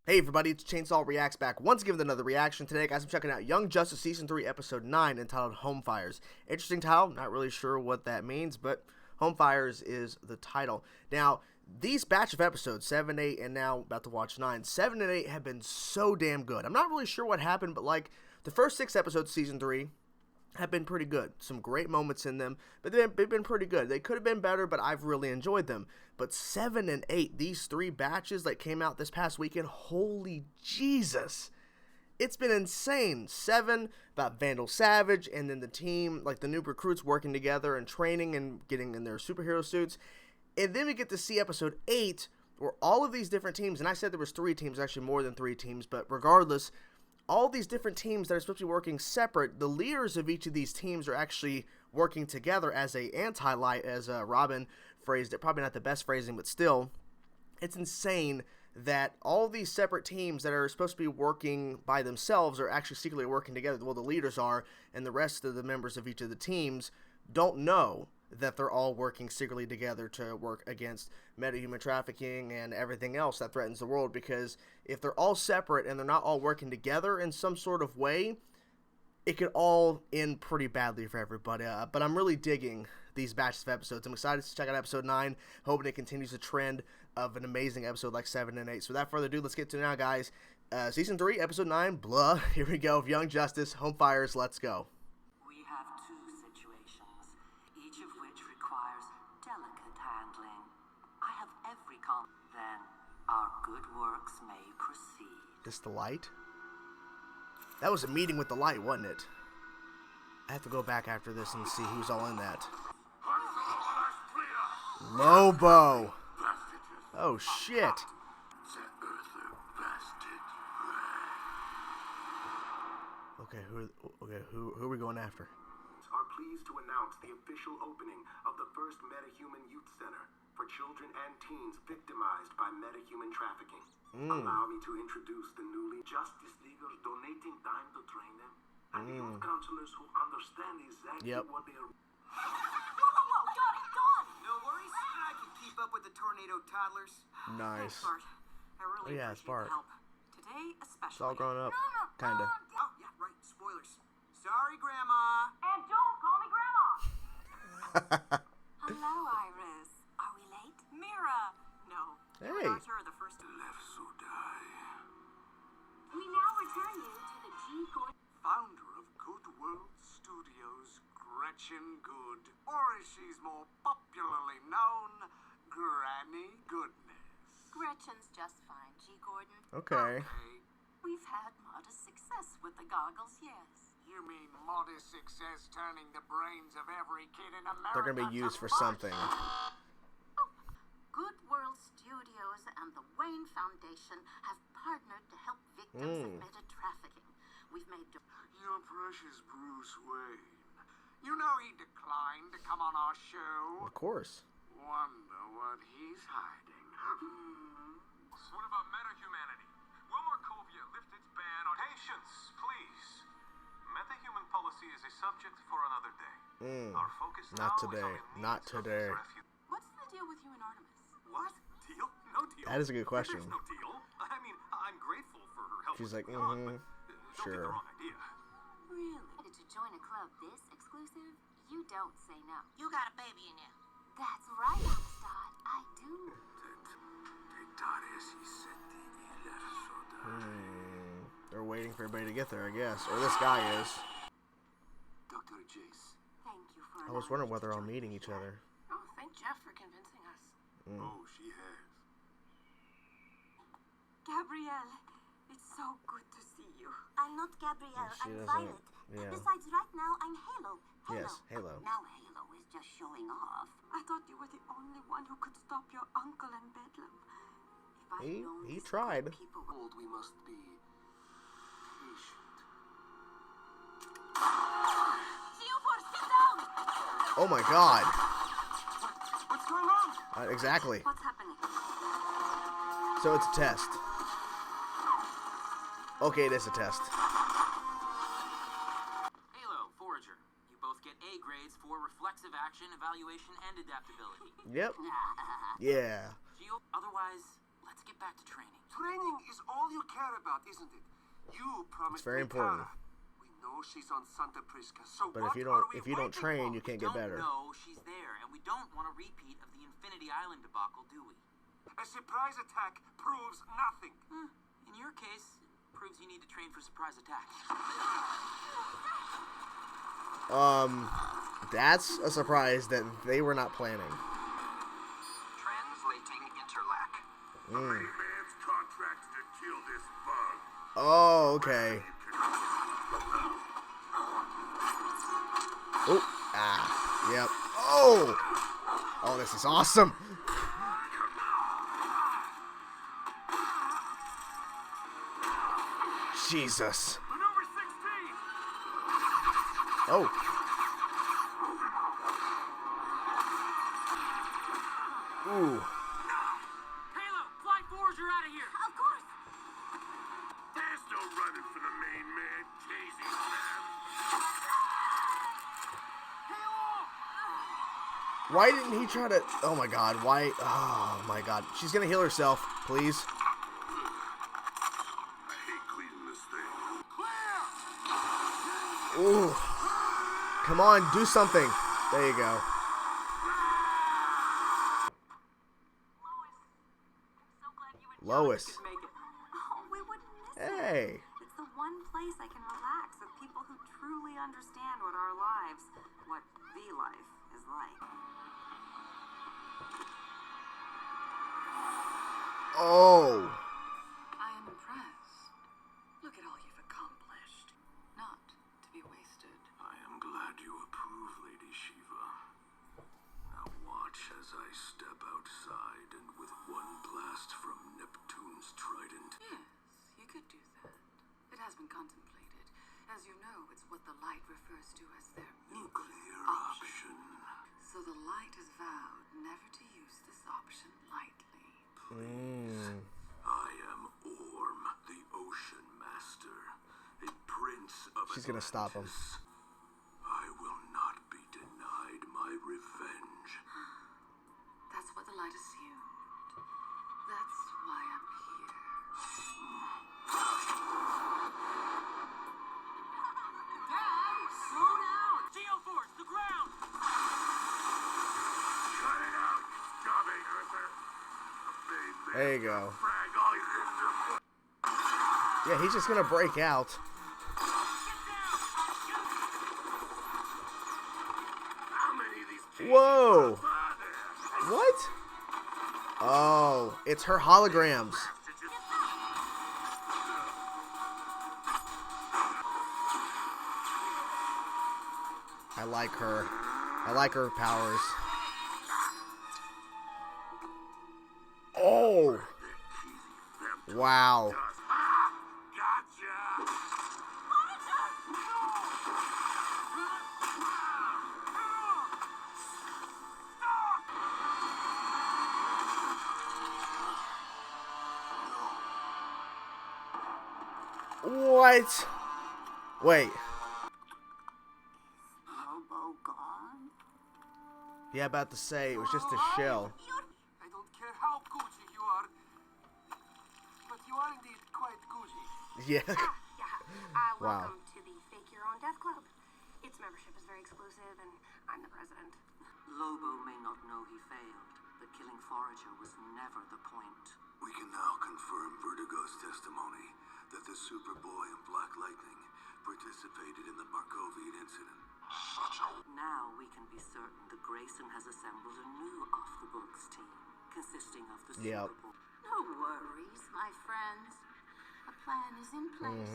Hey everybody, it's Chainsaw Reacts back once again with another reaction. Today, guys, I'm checking out Young Justice Season 3, Episode 9, entitled Home Fires. Interesting title, not really sure what that means, but Home Fires is the title. Now, these batch of episodes, 7, 8, and now about to watch 9, 7 and 8 have been so damn good. I'm not really sure what happened, but like, the first 6 episodes of Season 3 have been pretty good. Some great moments in them, but they've been pretty good. They could have been better, but I've really enjoyed them. But 7 and 8, these 3 batches that came out this past weekend, holy Jesus. It's been insane. 7 about Vandal Savage, and then the team, like the new recruits working together and training and getting in their superhero suits. And then we get to see episode 8, where all of these different teams, and I said there was 3 teams, actually more than 3 teams, but regardless, all these different teams that are supposed to be working separate, the leaders of each of these teams are actually working together as a anti-light, as Robin phrased it. Probably not the best phrasing, but still, it's insane that all these separate teams that are supposed to be working by themselves are actually secretly working together. Well, the leaders are, and the rest of the members of each of the teams don't know that they're all working secretly together to work against metahuman trafficking and everything else that threatens the world, because if they're all separate and they're not all working together in some sort of way, it could all end pretty badly for everybody. But I'm really digging these batches of episodes. I'm excited to check out episode 9, hoping it continues the trend of an amazing episode like 7 and 8. So without further ado, let's get to it now, guys. Season 3, episode 9, blah. Here we go. Young Justice, Home Fires, let's go. Then our good works may proceed. This the light? That was a meeting with the light, wasn't it? I have to go back after this and see who's all in that. Lobo! Oh shit! Okay, who are we going after? Are pleased to announce the official opening of the first Metahuman Youth Center for children and teens victimized by metahuman trafficking. Allow me to introduce the newly Justice Leaguers donating time to train them, and the youth counselors who understand exactly what they are. Whoa, got it, gone! No worries, I can keep up with the tornado toddlers. Nice. Thanks, Bart. I really it's appreciate Bart. the help. Today, especially. It's all grown up, kinda. Oh, yeah, right, spoilers. Sorry, Grandma. And don't call me Grandma. Hello, Iris. Are we late? Mira. No. Hey. Not her, the first We now return you to the G. Gordon. Founder of Good World Studios, Gretchen Good, or as she's more popularly known, Granny Goodness. Gretchen's just fine, G. Gordon. Okay. We've had modest success with the goggles, yes. You mean modest success turning the brains of every kid in America? They're gonna be used for something. Good World Studios and the Wayne Foundation have partnered to help victims of meta trafficking. We've made. Your precious Bruce Wayne. You know he declined to come on our show. Of course. Wonder what he's hiding. What about metahumanity? Will Markovia lift its ban on patience, please? Metahuman policy is a subject for another day. Our focus Not now today. is on the Not needs of today. these refugees. What's the deal with you and Artemis? What? Deal? No deal. That is a good question. There's no deal. I mean, I'm grateful for her help. She's like, but don't get sure. the wrong idea. Really? To join a club this exclusive, you don't say no. You got a baby in you. That's right, Amistad. I do. They're waiting for everybody to get there, I guess. Or this guy is. Dr. Jace. Thank you for. I was wondering why they're all meeting each other. Oh, thank Jeff for convincing us. Oh, she has. Gabrielle, it's so good to see you. I'm not Gabrielle, She I'm doesn't- Violet. yeah. Besides, right now, I'm Halo. Yes, Halo. Now Halo is just showing off. I thought you were the only one who could stop your uncle and Bedlam. If I He- known he this tried. People Old, we must be patient. Theophor, sit down! Oh my god. What's going on? Exactly. What's happening? So it's a test. Okay, it is a test. Halo, Forager. You both get A grades for reflexive action, evaluation, and adaptability. Yep. Yeah. Geo, otherwise, Let's get back to training. Training is all you care about, isn't it? You promised It's very me important. Tara. We know she's on Santa Prisca, so But what if you are don't we train, waiting you for? can't get better. No, she's there, and we don't want a repeat of the Infinity Island debacle, do we? A surprise attack proves nothing. In your case, it proves you need to train for surprise attacks. That's a surprise that they were not planning. Translating interlac. Man's contract to kill this bug. Oh, okay. Oh, yep. Oh, this is awesome. Jesus. Maneuver 16. Oh. Ooh. Halo, fly forwards, you're out of here. Of course. There's no running for the main man, Casey man. Why didn't he try to... Oh, my God. Why... Oh, my God. She's going to heal herself. Please. I hate cleaning this thing. Ooh. Come on. Do something. There you go. Lois. Oh, we wouldn't miss it. Hey. It's the one place I can relax with people who truly understand what our lives, what the life, is like. Oh. I am impressed. Look at all you've accomplished. Not to be wasted. I am glad you approve, Lady Shiva. Now watch as I step outside and with one blast from Neptune's trident. Yes, you could do that. It has been contemplated. As you know, it's what the light refers to as their Nuclear option. option. So the light has vowed never to use this option lightly. I am Orm, the Ocean Master, a prince of She's gonna stop him. Atlantis. I will not be denied my revenge. That's what the light assumed. That's why I'm here. Dad, slow down. Geoforce, the ground. Cut it out, you scummy earther. There you go. Frag all your Yeah, he's just going to break out. How many of these Whoa. are there? What? Oh, it's her holograms. I like her. I like her powers. Oh. Wow. Gotcha. What? Wait. Lobo gone? Yeah, about to say it was just a shell. I don't care how Gucci you are, but you are indeed quite Gucci. Yeah. Wow. Welcome to the Fake Your Own Death Club. Its membership is very exclusive, and I'm the president. Lobo may not know he failed, but killing Forager was never the point. We can now confirm Vertigo's testimony that the Superboy and Black Lightning participated in the Markovian incident. Now we can be certain that Grayson has assembled a new off-the-books team, consisting of the Yep. Superboy. No worries, my friends. A plan is in place.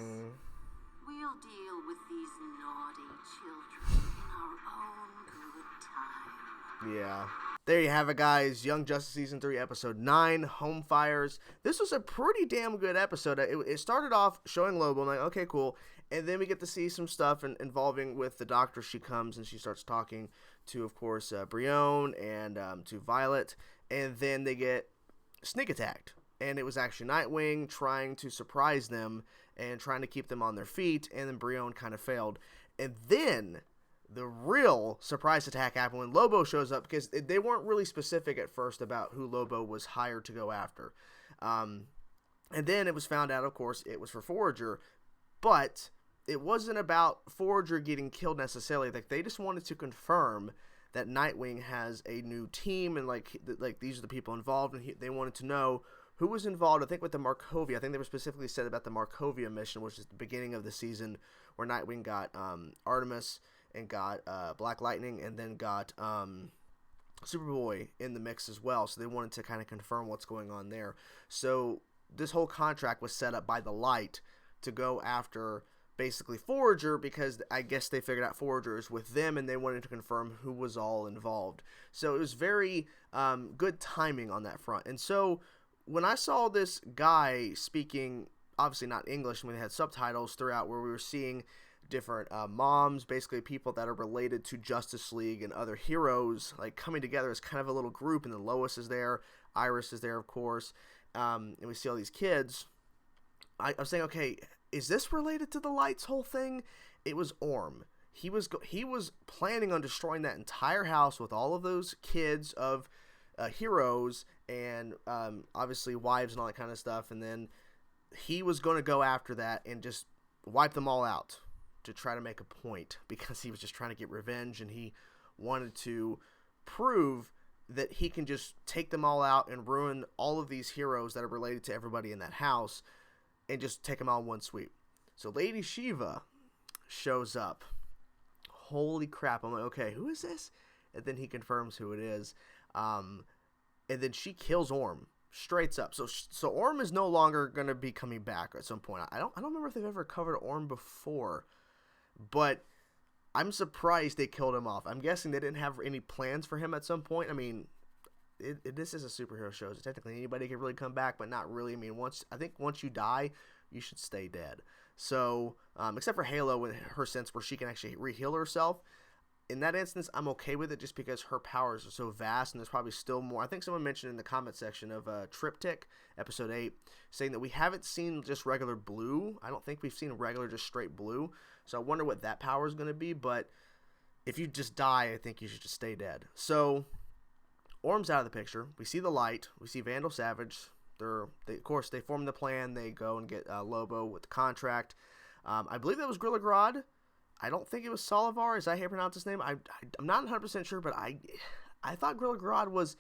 We'll deal with these naughty children in our own good time. Yeah. There you have it, guys. Young Justice Season 3, Episode 9, Home Fires. This was a pretty damn good episode. It started off showing Lobo, I'm like, okay, cool. And then we get to see some stuff involving with the doctor. She comes and she starts talking to, of course, Brion and to Violet. And then they get sneak attacked. And it was actually Nightwing trying to surprise them and trying to keep them on their feet. And then Brion kind of failed. And then the real surprise attack happened when Lobo shows up, because they weren't really specific at first about who Lobo was hired to go after. And then it was found out, of course, it was for Forager, but it wasn't about Forager getting killed necessarily. Like, they just wanted to confirm that Nightwing has a new team, and like these are the people involved, and they wanted to know who was involved. I think with the Markovia, I think they were specifically said about the Markovia mission, which is the beginning of the season, where Nightwing got Artemis and got Black Lightning, and then got Superboy in the mix as well. So they wanted to kind of confirm what's going on there. So this whole contract was set up by the Light to go after basically Forager, because I guess they figured out Forager is with them, and they wanted to confirm who was all involved. So it was very good timing on that front. And so when I saw this guy speaking, obviously not English, when they had subtitles throughout, where we were seeing different moms, basically people that are related to Justice League and other heroes, like coming together as kind of a little group, and then Lois is there, Iris is there, of course, and we see all these kids. I was saying, okay, is this related to the Light's whole thing? It was Orm. He was planning on destroying that entire house with all of those kids of heroes, and obviously wives and all that kind of stuff, and then he was going to go after that and just wipe them all out to try to make a point, because he was just trying to get revenge, and he wanted to prove that he can just take them all out and ruin all of these heroes that are related to everybody in that house, and just take them all in one sweep. So Lady Shiva shows up. Holy crap. I'm like, okay, who is this? And then he confirms who it is. And then she kills Orm straight up. So Orm is no longer going to be coming back at some point. I don't remember if they've ever covered Orm before, but I'm surprised they killed him off. I'm guessing they didn't have any plans for him at some point. I mean, this is a superhero show, so technically anybody can really come back, but not really. I mean, once you die, you should stay dead. So, except for Halo in her sense where she can actually re-heal herself. In that instance, I'm okay with it, just because her powers are so vast, and there's probably still more. I think someone mentioned in the comment section of Triptych, episode 8, saying that we haven't seen just regular blue. I don't think we've seen regular, just straight blue. So I wonder what that power is going to be, but if you just die, I think you should just stay dead. So Orm's out of the picture. We see the Light. We see Vandal Savage. Of course, they form the plan. They go and get Lobo with the contract. I believe that was Gorilla Grodd. I don't think it was Solivar. Is that how you pronounce his name? I'm not 100% sure, but I thought Gorilla Grodd was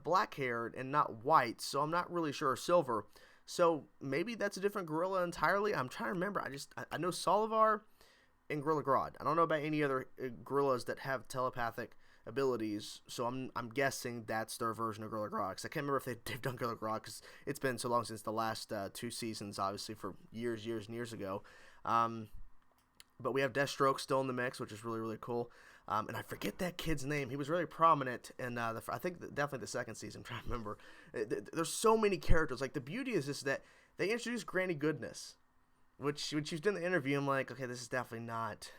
black-haired and not white, so I'm not really sure. Or silver. So maybe that's a different gorilla entirely. I'm trying to remember. I know Solivar and Gorilla Grodd. I don't know about any other gorillas that have telepathic abilities, so I'm guessing that's their version of Gorilla Grodd, because I can't remember if they've done Gorilla Grodd, because it's been so long since the last 2 seasons, obviously, for years and years ago. But we have Deathstroke still in the mix, which is really, really cool. And I forget that kid's name. He was really prominent in, I think, definitely the second season. I'm trying to remember. There's so many characters. Like, the beauty is just that they introduced Granny Goodness, which when she was doing the interview, I'm like, okay, this is definitely not,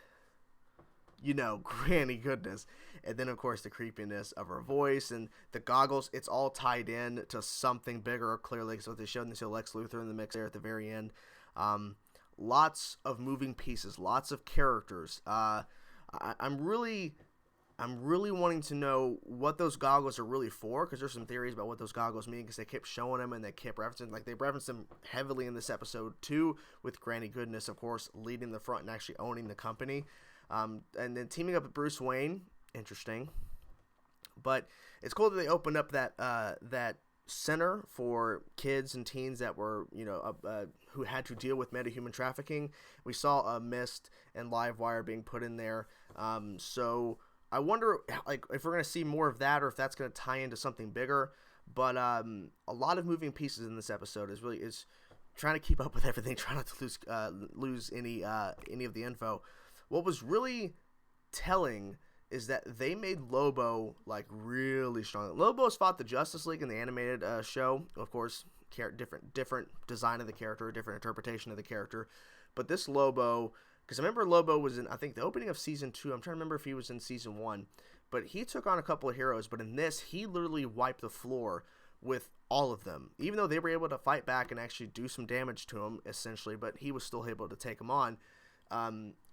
Granny Goodness. And then, of course, the creepiness of her voice and the goggles. It's all tied in to something bigger, clearly. So they showed Lex Luthor in the mix there at the very end. Lots of moving pieces, lots of characters. I'm really wanting to know what those goggles are really for, because there's some theories about what those goggles mean, because they kept showing them and they kept referencing, like they referenced them heavily in this episode too, with Granny Goodness, of course, leading the front and actually owning the company, and then teaming up with Bruce Wayne. Interesting, but it's cool that they opened up that center for kids and teens that were, who had to deal with metahuman trafficking. We saw Mist and Livewire being put in there. So I wonder, like, if we're going to see more of that, or if that's going to tie into something bigger. But a lot of moving pieces in this episode is trying to keep up with everything, trying not to lose any of the info. What was really telling is that they made Lobo, like, really strong. Lobo's fought the Justice League in the animated show. Of course, different design of the character, different interpretation of the character. But this Lobo, because I remember Lobo was in, I think, the opening of Season 2. I'm trying to remember if he was in Season 1. But he took on a couple of heroes. But in this, he literally wiped the floor with all of them. Even though they were able to fight back and actually do some damage to him, essentially. But he was still able to take them on.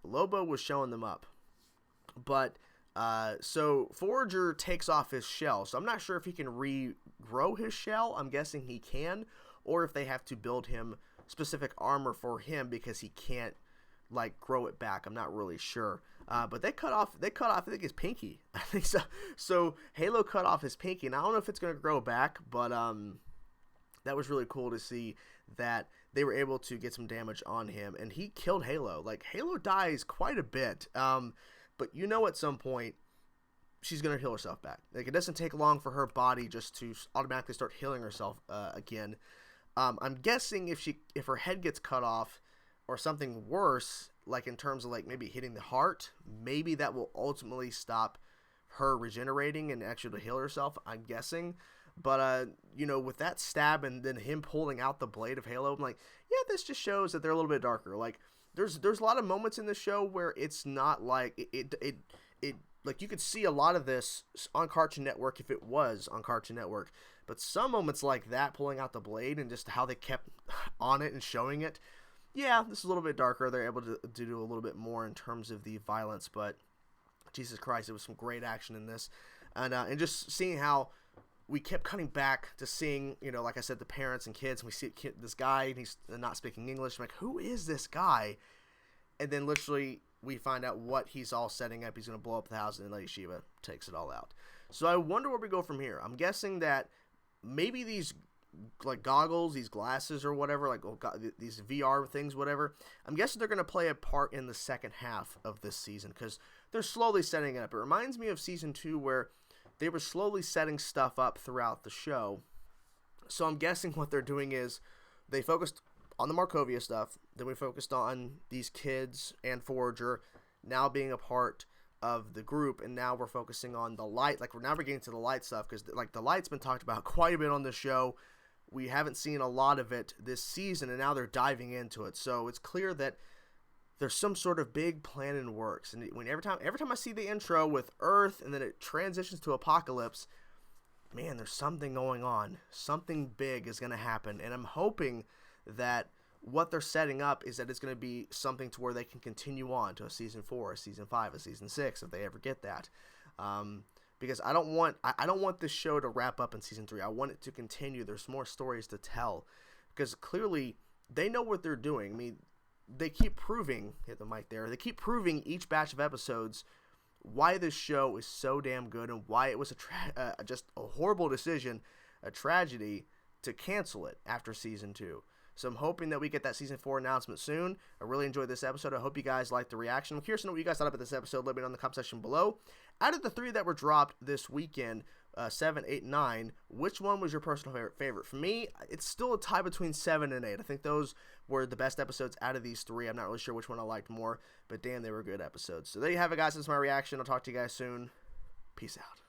Lobo was showing them up. But so Forager takes off his shell. So I'm not sure if he can regrow his shell. I'm guessing he can. or if they have to build him specific armor for him because he can't like grow it back. I'm not really sure. But they cut off I think his pinky. I think so. So Halo cut off his pinky, and I don't know if it's gonna grow back, but that was really cool to see that they were able to get some damage on him, and he killed Halo. Like, Halo dies quite a bit, but you know at some point she's gonna heal herself back. Like, it doesn't take long for her body just to automatically start healing herself again. I'm guessing if her head gets cut off or something worse, like in terms of like maybe hitting the heart, maybe that will ultimately stop her regenerating and actually heal herself, I'm guessing. But, with that stab and then him pulling out the blade of Halo, I'm like, yeah, this just shows that they're a little bit darker. Like, there's a lot of moments in the show where it's not like, it like, you could see a lot of this on Cartoon Network if it was on Cartoon Network. But some moments like that, pulling out the blade and just how they kept on it and showing it, yeah, this is a little bit darker. They're able to do a little bit more in terms of the violence, but Jesus Christ, it was some great action in this. And just seeing how we kept cutting back to seeing, like I said, the parents and kids, and we see this guy, and he's not speaking English. I'm like, who is this guy? And then literally we find out what he's all setting up. He's going to blow up the house, and then Lady Shiva takes it all out. So I wonder where we go from here. I'm guessing that maybe these like goggles, these glasses or whatever, like these VR things, whatever, I'm guessing they're going to play a part in the second half of this season because they're slowly setting it up. It reminds me of season 2 where they were slowly setting stuff up throughout the show. So I'm guessing what they're doing is they focused on the Markovia stuff, then we focused on these kids and Forager now being a part of the group, and now we're focusing on the light. Like, we're getting to the light stuff because like the light's been talked about quite a bit on the show. We haven't seen a lot of it this season, and now they're diving into it. So it's clear that there's some sort of big plan in works. And every time I see the intro with Earth and then it transitions to Apocalypse, man, there's something going on. Something big is going to happen. And I'm hoping that what they're setting up is that it's going to be something to where they can continue on to a season 4, a season 5, a season 6, if they ever get that. Because I don't want this show to wrap up in season 3. I want it to continue. There's more stories to tell. Because clearly they know what they're doing. I mean, they keep proving, hit the mic there, they keep proving each batch of episodes why this show is so damn good and why it was just a horrible decision, a tragedy, to cancel it after season 2. So I'm hoping that we get that season 4 announcement soon. I really enjoyed this episode. I hope you guys liked the reaction. I'm curious to know what you guys thought about this episode. Let me know in the comment section below. Out of the 3 that were dropped this weekend, 7, 8, 9, which one was your personal favorite? For me, it's still a tie between 7 and 8. I think those were the best episodes out of these 3. I'm not really sure which one I liked more, but damn, they were good episodes. So there you have it, guys. That's my reaction. I'll talk to you guys soon. Peace out.